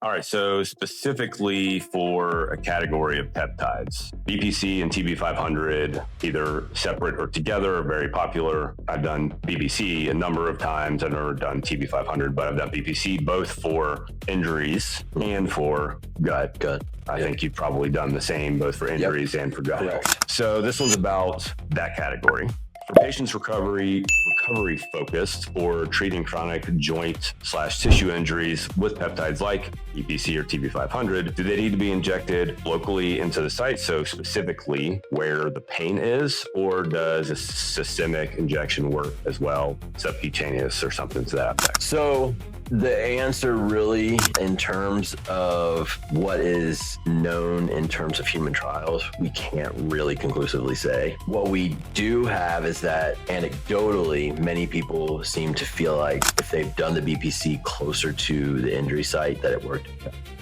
All right, so specifically for a category of peptides, BPC and TB-500, either separate or together, are very popular. I've done BPC a number of times. I've never done TB-500, but I've done BPC both for injuries and for gut. I think you've probably done the same, both for injuries and for gut health. So this one's about that category. For patients recovery focused or treating chronic joint/tissue injuries with peptides like BPC or TB-500, do they need to be injected locally into the site, so specifically where the pain is, or does a systemic injection work as well, subcutaneous or something to that effect? So the answer really, in terms of what is known in terms of human trials, we can't really conclusively say. What we do have is that anecdotally, many people seem to feel like if they've done the BPC closer to the injury site, that it worked.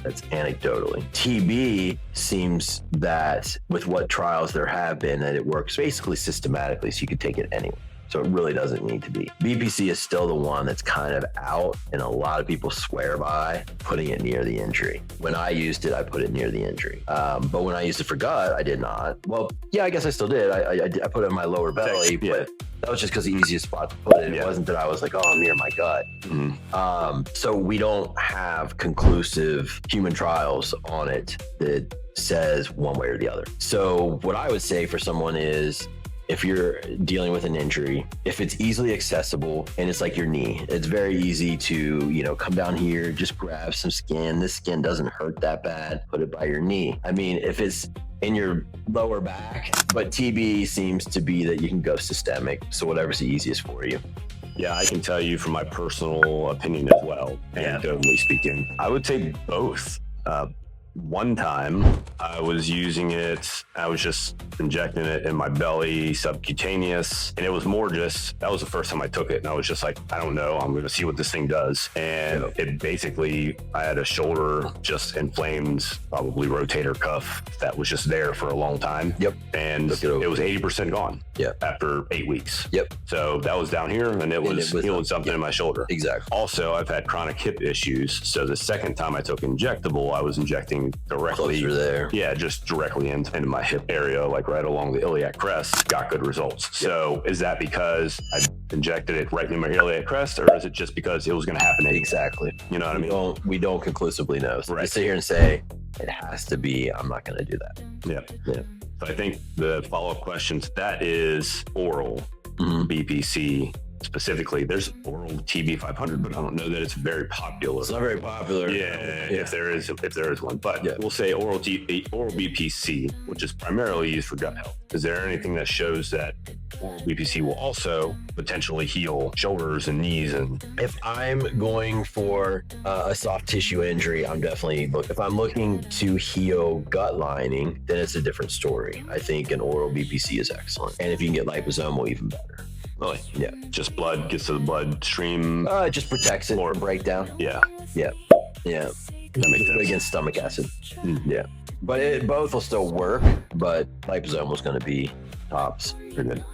That's anecdotally. TB seems that with what trials there have been, that it works basically systematically, so you could take it anywhere. So it really doesn't need to be. BPC is still the one that's kind of out, and a lot of people swear by putting it near the injury. When I used it, I put it near the injury. But when I used it for gut, I did not. Well, yeah, I guess I still did. I put it in my lower belly, but that was just because the easiest spot to put it. It wasn't that I was like, oh, I'm near my gut. So we don't have conclusive human trials on it that says one way or the other. So what I would say for someone is, if you're dealing with an injury, if it's easily accessible and it's like your knee, it's very easy to, come down here, just grab some skin. This skin doesn't hurt that bad. Put it by your knee. I mean, if it's in your lower back, but TB seems to be that you can go systemic. So whatever's the easiest for you. Yeah, I can tell you from my personal opinion as well, anecdotally speaking, I would say both. One time I was using it, I was just injecting it in my belly, subcutaneous, and it was more just, that was the first time I took it, and I was just like, I don't know, I'm going to see what this thing does. And it basically, I had a shoulder just inflamed, probably rotator cuff that was just there for a long time. And it was 80% gone after 8 weeks. So that was down here, and it was healing something in my shoulder. Also, I've had chronic hip issues, so the second time I took injectable, I was injecting directly there. Just directly into my hip area, like right along the iliac crest. Got good results. So is that because I injected it right in my iliac crest, or is it just because it was going to happen anyway? Exactly. You know what I mean? We don't conclusively know. So to sit here and say it has to be, I'm not going to do that. So I think the follow-up question to that is oral BPC. Specifically, there's oral TB-500, but I don't know that it's very popular. It's not very popular. If there is one. But we'll say oral BPC, which is primarily used for gut health. Is there anything that shows that oral BPC will also potentially heal shoulders and knees? And if I'm going for a soft tissue injury, I'm definitely if I'm looking to heal gut lining, then it's a different story. I think an oral BPC is excellent, and if you can get liposomal, even better. Really? Yeah. Just blood gets to the bloodstream. It just protects it from breakdown. Yeah. That makes sense. Against stomach acid. But both will still work, but liposomal is going to be tops. Pretty good.